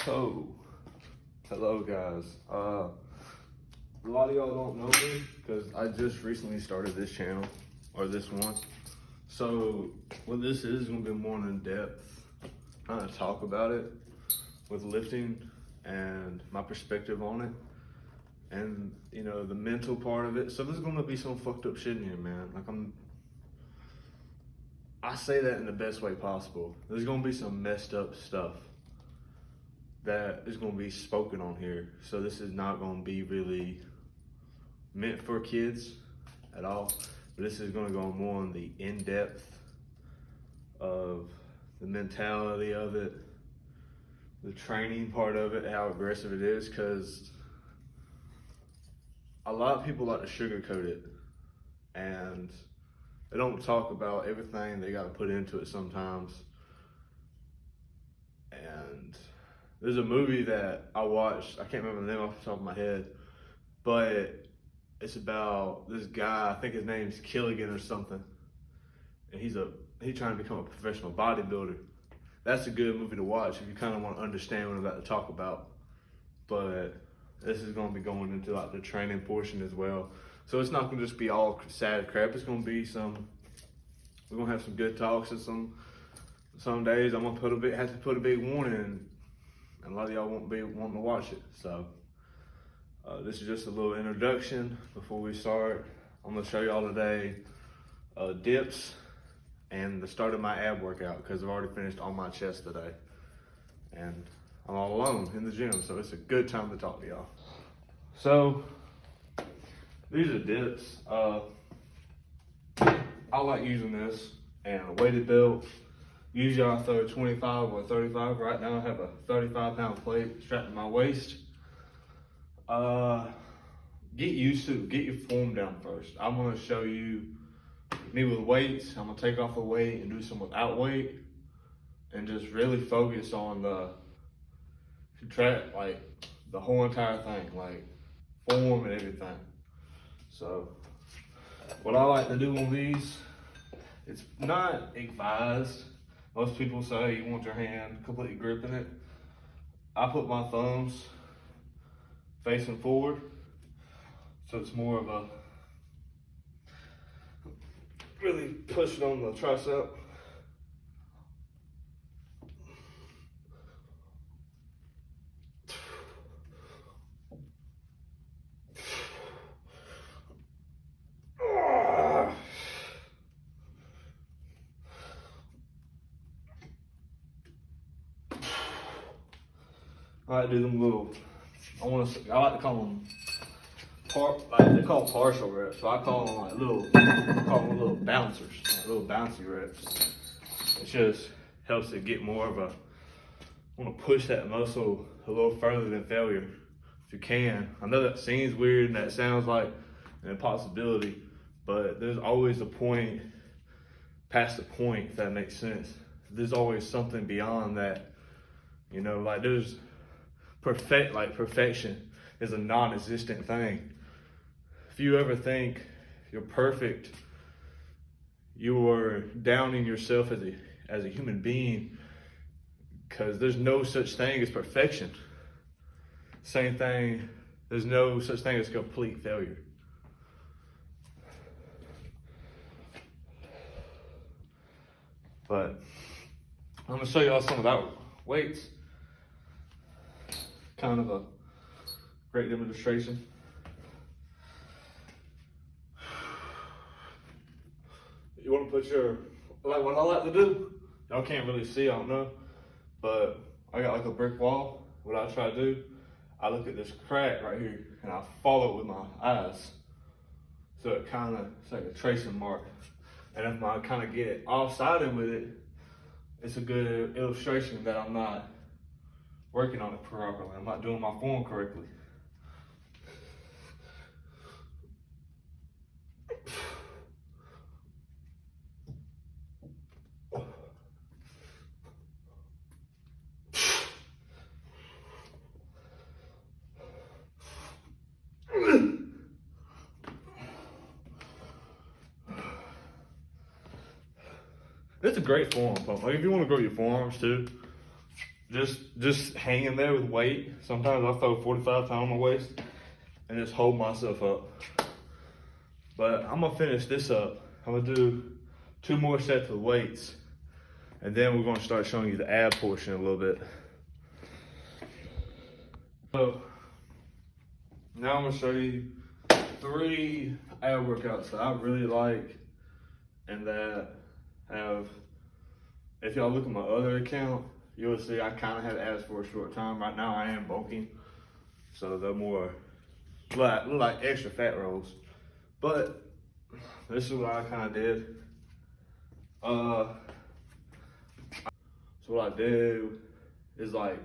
So, hello guys. A lot of y'all don't know me because I just recently started this channel, or this one. So, what this is gonna be more in depth, kind of talk about it with lifting and my perspective on it, and you know the mental part of it. So there's gonna be some fucked up shit in here, man. I say that in the best way possible. There's gonna be some messed up stuff that is going to be spoken on here. So this is not going to be really meant for kids at all. But this is going to go more on the in-depth of the mentality of it, the training part of it, how aggressive it is, because a lot of people like to sugarcoat it and they don't talk about everything they got to put into it sometimes. And there's a movie that I watched, I can't remember the name off the top of my head, but it's about this guy, I think his name's Killigan or something, and he's trying to become a professional bodybuilder. That's a good movie to watch if you kind of want to understand what I'm about to talk about. But this is going to be going into like the training portion as well. So it's not going to just be all sad crap. It's going to be we're going to have some good talks, and some days I'm going to have to put a big warning in. And a lot of y'all won't be wanting to watch it. So this is just a little introduction before we start. I'm gonna show y'all today dips and the start of my ab workout, because I've already finished all my chest today. And I'm all alone in the gym, so it's a good time to talk to y'all. So these are dips. I like using this and a weighted belt. Usually I throw 25 or 35. Right now I have a 35-pound plate strapped to my waist. Get used to it. Get your form down first. I'm gonna show you me with weights. I'm gonna take off the weight and do some without weight, and just really focus on the whole entire thing, like form and everything. So what I like to do on these, it's not advised. Most people say you want your hand completely gripping it. I put my thumbs facing forward, so it's more of a really pushing on the tricep. I like to do them little, I like to call them they call them partial reps, so I call them little bouncers, like little bouncy reps. It just helps it get more of I want to push that muscle a little further than failure, if you can. I know that seems weird and that sounds like an impossibility, but there's always a point past the point, if that makes sense. There's always something beyond that, you know, like there's perfection is a non-existent thing. If you ever think you're perfect, you are downing yourself as a human being, because there's no such thing as perfection. Same thing, there's no such thing as complete failure. But I'm gonna show y'all some without weights. Kind of a great demonstration. You want to put like what I like to do, y'all can't really see, I don't know, but I got like a brick wall. What I try to do, I look at this crack right here and I follow it with my eyes. So it's like a tracing mark. And if I kind of get off-sided with it, it's a good illustration that I'm not working on it properly. I'm not doing my form correctly. It's a great form pump. Like if you want to grow your forearms too, just hanging there with weight. Sometimes I'll throw 45 pounds on my waist and just hold myself up. But I'm gonna finish this up. I'm gonna do 2 more sets with weights, and then we're gonna start showing you the ab portion a little bit. So now I'm gonna show you 3 ab workouts that I really like and that have, if y'all look at my other account, you'll see I kind of had abs for a short time. Right now I am bulking, so they're more like extra fat rolls. But this is what I kind of did. So what I do is like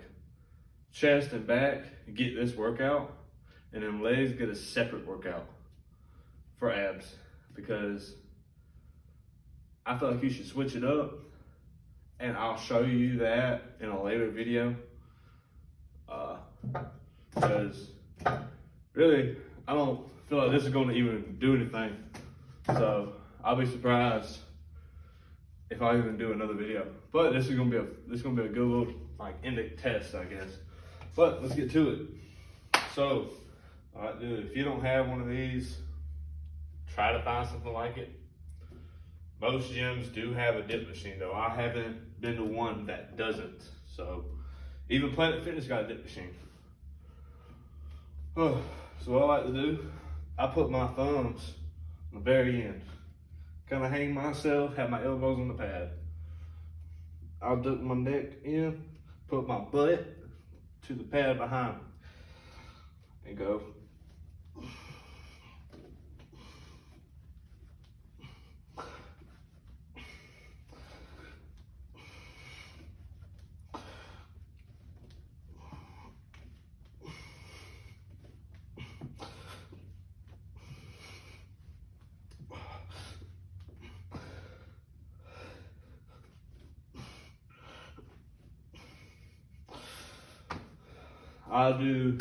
chest and back, get this workout, and then legs get a separate workout for abs, because I feel like you should switch it up, and I'll show you that in a later video. Because really, I don't feel like this is going to even do anything. So I'll be surprised if I even do another video. But this is gonna be a good little like ending test, I guess. But let's get to it. So, all right, dude, if you don't have one of these, try to find something like it. Most gyms do have a dip machine, though. I haven't been to one that doesn't. So, even Planet Fitness got a dip machine. So what I like to do, I put my thumbs on the very end. Kind of hang myself, have my elbows on the pad. I'll duck my neck in, put my butt to the pad behind me, and go. I'll do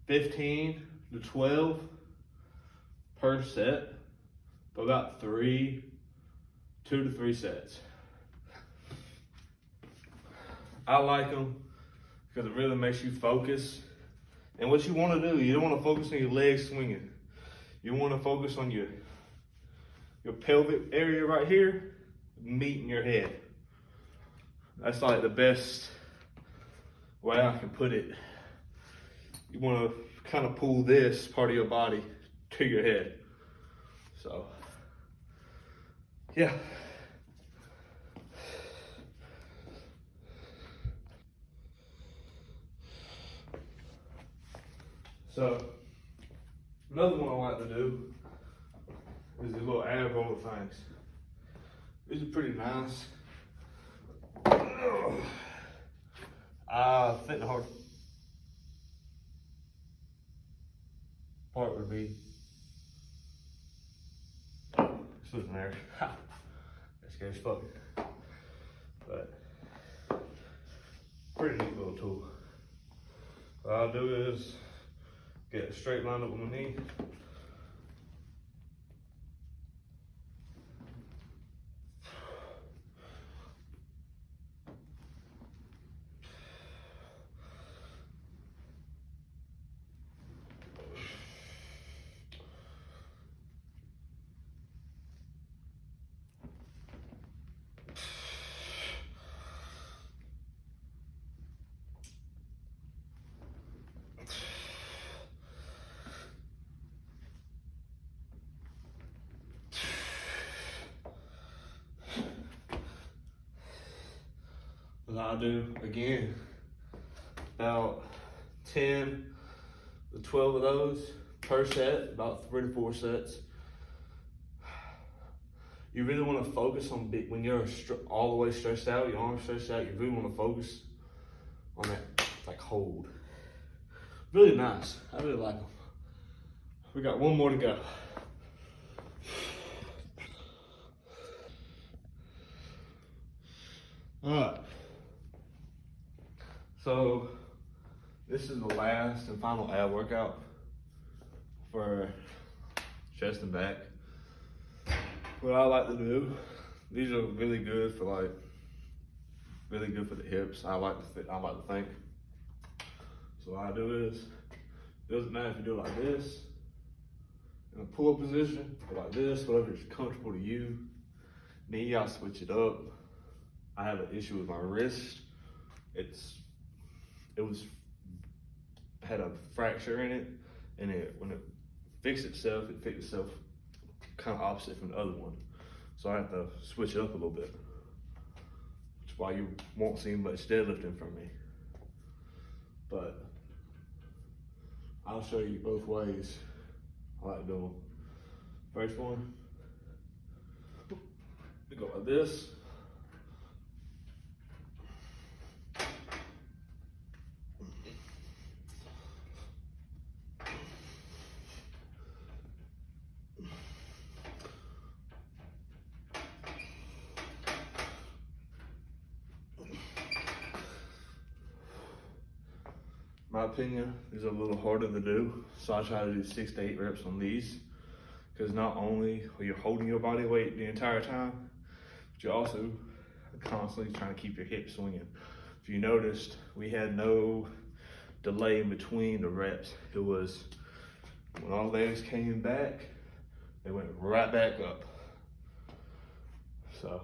15 to 12 per set, for about 2 to 3 sets. I like them because it really makes you focus. And what you want to do, you don't want to focus on your legs swinging. You want to focus on your pelvic area right here, meeting your head. That's like the best way I can put it. You want to kind of pull this part of your body to your head. So, yeah. So, another one I like to do is the little ab roller things. These are pretty nice. I think the hard part would be slipping there. That scares fuck. But pretty neat little tool. What I'll do is get a straight line up with my knee. What I'll do again, about 10 to 12 of those per set, about 3 to 4 sets. You really want to focus on when you're all the way stressed out, your arms stressed out, you really want to focus on that like hold. Really nice. I really like them. We got one more to go. All right. So this is the last and final ab workout for chest and back. What I like to do, these are really good for like really good for the hips. I like to think. So what I do is, it doesn't matter if you do it like this, in a pull-up position, or like this, whatever is comfortable to you. Me, I switch it up. I have an issue with my wrist. Had a fracture in it, and when it fixed itself kind of opposite from the other one. So I have to switch it up a little bit. Which is why you won't see much deadlifting from me. But I'll show you both ways I like doing them. First one, we go like this. My opinion, these are a little harder to do, so I try to do 6 to 8 reps on these, because not only are you holding your body weight the entire time, but you're also constantly trying to keep your hips swinging. If you noticed, we had no delay in between the reps. It was when our legs came back, they went right back up. So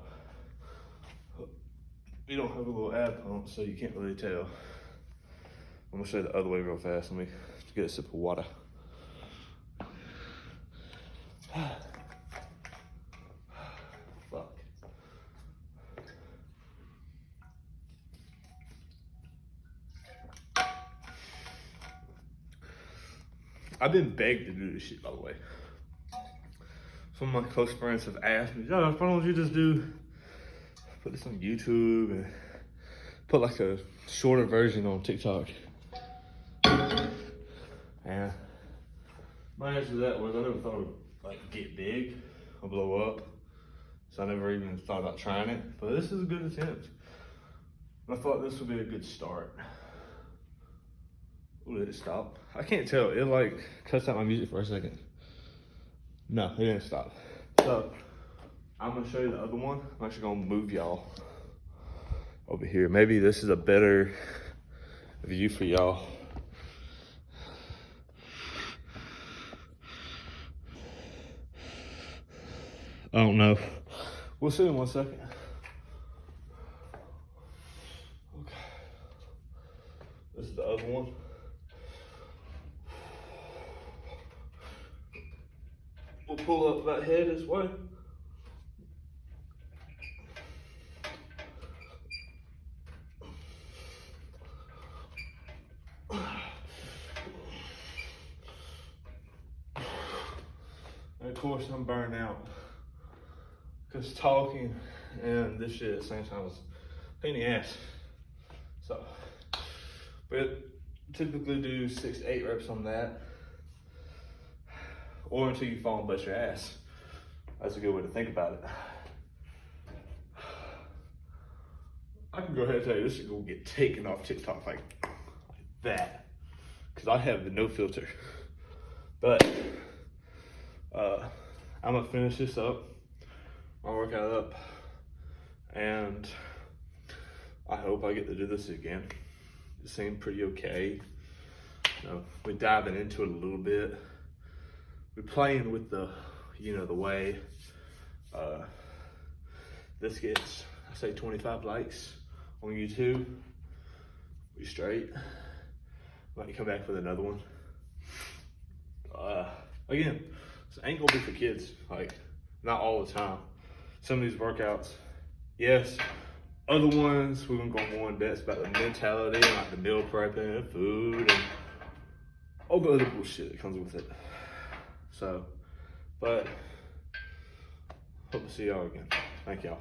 we don't have a little ab pump, so you can't really tell. I'm gonna show you the other way real fast. Let me get a sip of water. Fuck. I've been begged to do this shit, by the way. Some of my close friends have asked me, "Oh, why don't you just put this on YouTube and put like a shorter version on TikTok?" And my answer to that was I never thought it would like get big or blow up, so I never even thought about trying it. But this is a good attempt. I thought this would be a good start. Ooh, did it stop? I can't tell. It like cuts out my music for a second. No, it didn't stop. So I'm gonna show you the other one. I'm actually gonna move y'all over here. Maybe this is a better view for y'all. I don't know. We'll see in 1 second. Okay. This is the other one. We'll pull up that head this way. And of course, I'm burned out. Because talking and this shit at the same time was a pain in the ass. So, but typically do 6 to 8 reps on that, or until you fall and bust your ass. That's a good way to think about it. I can go ahead and tell you this is gonna get taken off TikTok like that, because I have the no filter. But I'm gonna finish this up, my workout up, and I hope I get to do this again. It seemed pretty okay. You know, we're diving into it a little bit. We're playing with the, the way this gets, I say 25 likes on YouTube. We straight. Might come back with another one. Again, this ain't gonna be for kids. Like, not all the time. Some of these workouts, yes. Other ones, we're gonna go more in depth about the mentality and like the meal prepping and food and all the other bullshit that comes with it. So, but hope to see y'all again. Thank y'all.